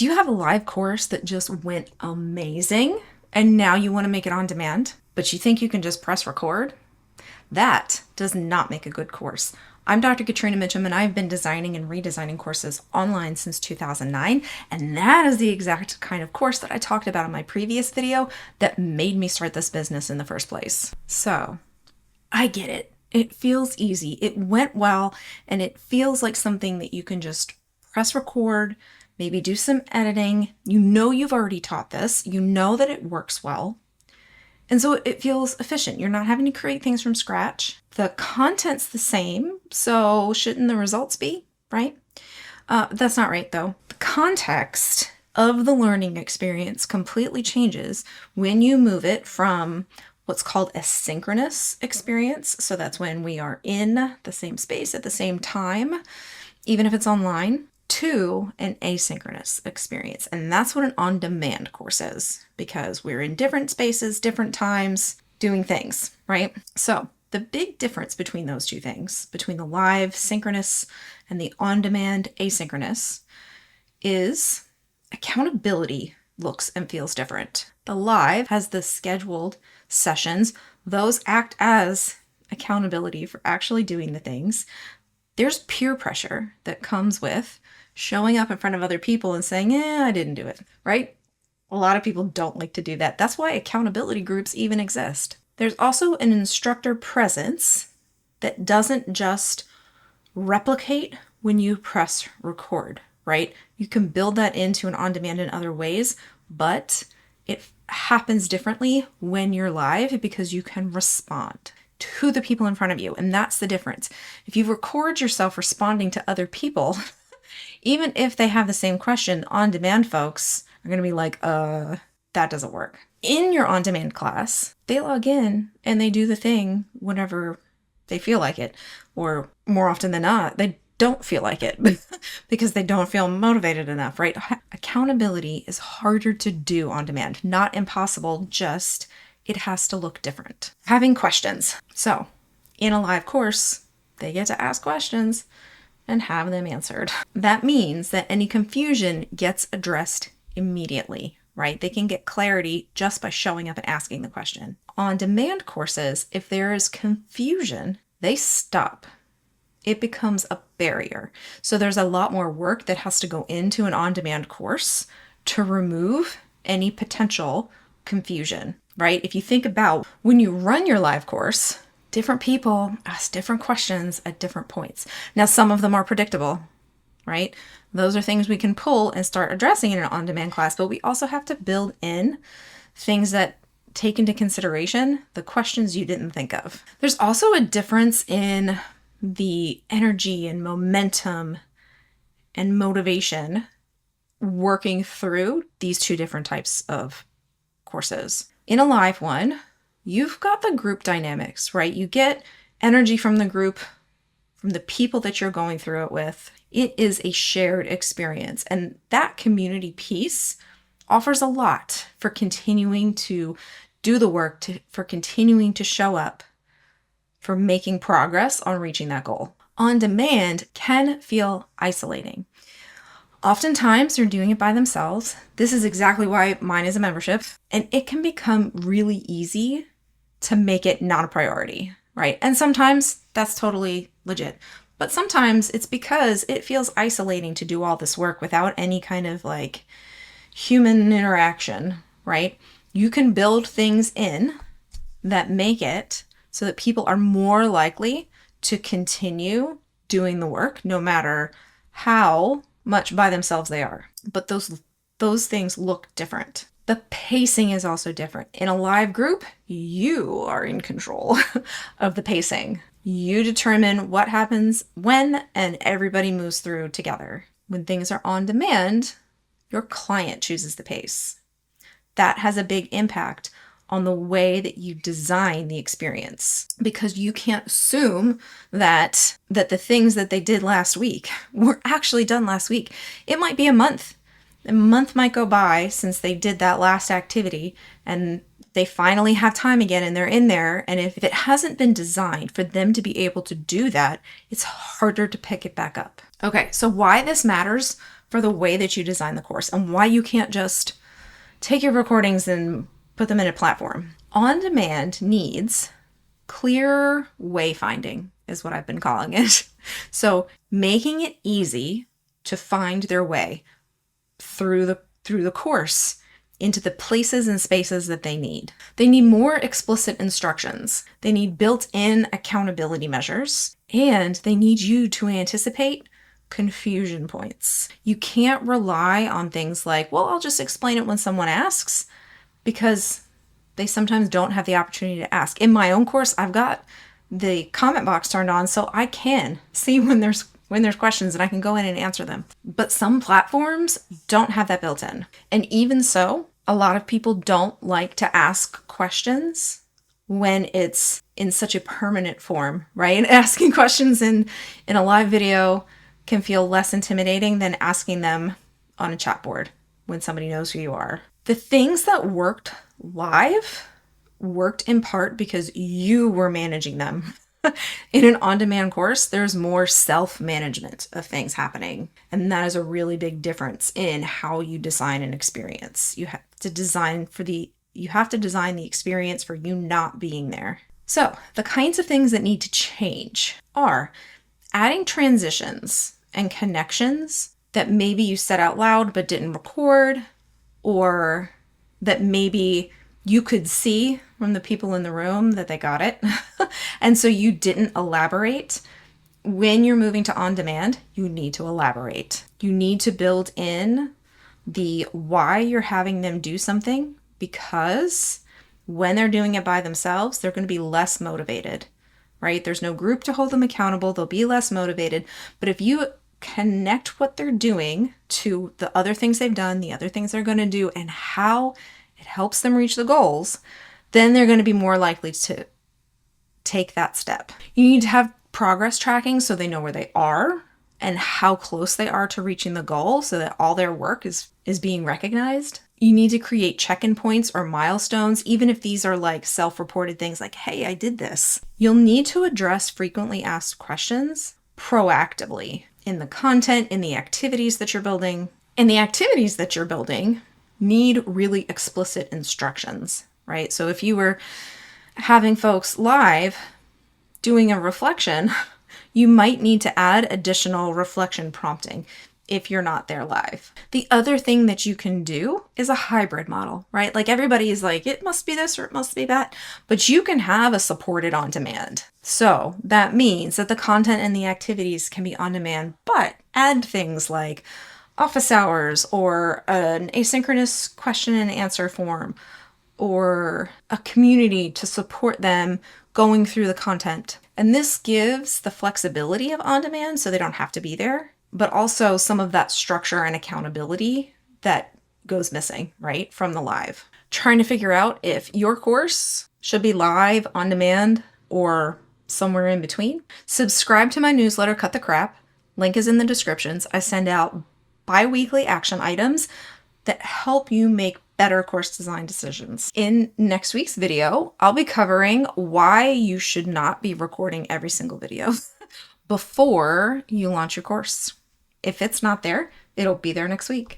Do you have a live course that just went amazing and now you want to make it on demand, but you think you can just press record? That does not make a good course. I'm Dr. Katrina Mitchum, and I've been designing and redesigning courses online since 2009, and that is the exact kind of course that I talked about in my previous video that made me start this business in the first place. So, I get it. It feels easy. It went well, and it feels like something that you can just press record, maybe do some editing. You know you've already taught this. You know that it works well. And so it feels efficient. You're not having to create things from scratch. The content's the same, so shouldn't the results be, right? That's not right, though. The context of the learning experience completely changes when you move it from what's called a synchronous experience. So that's when we are in the same space at the same time, even if it's online, to an asynchronous experience. And that's what an on-demand course is, because we're in different spaces, different times, doing things, right? So the big difference between those two things, between the live synchronous and the on-demand asynchronous, is accountability looks and feels different. The live has the scheduled sessions. Those act as accountability for actually doing the things. There's peer pressure that comes with showing up in front of other people and saying, I didn't do it, right? A lot of people don't like to do that. That's why accountability groups even exist. There's also an instructor presence that doesn't just replicate when you press record, right? You can build that into an on-demand in other ways, but it happens differently when you're live because you can respond to the people in front of you. And that's the difference. If you record yourself responding to other people, even if they have the same question, on-demand folks are going to be like, that doesn't work. In your on-demand class, they log in and they do the thing whenever they feel like it, or more often than not, they don't feel like it because they don't feel motivated enough, right? Accountability is harder to do on demand, not impossible, just it has to look different. Having questions. So in a live course, they get to ask questions and have them answered. That means that any confusion gets addressed immediately, right? They can get clarity just by showing up and asking the question. On-demand courses, if there is confusion, they stop. It becomes a barrier. So there's a lot more work that has to go into an on-demand course to remove any potential confusion, right? If you think about when you run your live course, different people ask different questions at different points. Now, some of them are predictable, right? Those are things we can pull and start addressing in an on-demand class, but we also have to build in things that take into consideration the questions you didn't think of. There's also a difference in the energy and momentum and motivation working through these two different types of courses. In a live one, you've got the group dynamics, right? You get energy from the group, from the people that you're going through it with. It is a shared experience. And that community piece offers a lot for continuing to do the work, for continuing to show up, for making progress on reaching that goal. On demand can feel isolating. Oftentimes, they're doing it by themselves. This is exactly why mine is a membership. And it can become really easy to make it not a priority, right? And sometimes that's totally legit. But sometimes it's because it feels isolating to do all this work without any kind of like human interaction, right? You can build things in that make it so that people are more likely to continue doing the work no matter how much by themselves they are. But those things look different. The pacing is also different. In a live group, you are in control of the pacing. You determine what happens when, and everybody moves through together. When things are on demand, your client chooses the pace. That has a big impact on the way that you design the experience, because you can't assume that the things that they did last week were actually done last week. It might be a month. A month might go by since they did that last activity and they finally have time again and they're in there. And if it hasn't been designed for them to be able to do that, it's harder to pick it back up. Okay, so why this matters for the way that you design the course and why you can't just take your recordings and put them in a platform. On-demand needs clear wayfinding is what I've been calling it. So making it easy to find their way through the course into the places and spaces that they need. They need more explicit instructions. They need built-in accountability measures, and they need you to anticipate confusion points. You can't rely on things like, well, I'll just explain it when someone asks, because they sometimes don't have the opportunity to ask. In my own course, I've got the comment box turned on so I can see when there's questions and I can go in and answer them. But some platforms don't have that built in. And even so, a lot of people don't like to ask questions when it's in such a permanent form, right? Asking questions in a live video can feel less intimidating than asking them on a chat board when somebody knows who you are. The things that worked live worked in part because you were managing them. In an on-demand course, there's more self-management of things happening. And that is a really big difference in how you design an experience. You have to design the experience for you not being there. So the kinds of things that need to change are adding transitions and connections that maybe you said out loud but didn't record, or that maybe you could see from the people in the room that they got it. And so you didn't elaborate. When you're moving to on-demand, you need to elaborate. You need to build in the why you're having them do something, because when they're doing it by themselves, they're going to be less motivated, right? There's no group to hold them accountable. They'll be less motivated. But if you connect what they're doing to the other things they've done, the other things they're going to do, and how it helps them reach the goals, then they're going to be more likely to take that step. You need to have progress tracking so they know where they are and how close they are to reaching the goal, so that all their work is being recognized. You need to create check-in points or milestones, even if these are like self-reported things like, hey, I did this. You'll need to address frequently asked questions proactively in the content, in the activities that you're building. And the activities that you're building need really explicit instructions, right? So if you were having folks live doing a reflection, you might need to add additional reflection prompting if you're not there live. The other thing that you can do is a hybrid model, right? Like everybody is like, it must be this or it must be that, but you can have a supported on demand. So that means that the content and the activities can be on demand, but add things like office hours or an asynchronous question and answer form or a community to support them going through the content. And this gives the flexibility of on demand so they don't have to be there, but also some of that structure and accountability that goes missing, right, from the live. Trying to figure out if your course should be live, on demand, or somewhere in between. Subscribe to my newsletter, Cut the Crap. Link is in the descriptions. I send out bi-weekly action items that help you make better course design decisions. In next week's video, I'll be covering why you should not be recording every single video before you launch your course. If it's not there, it'll be there next week.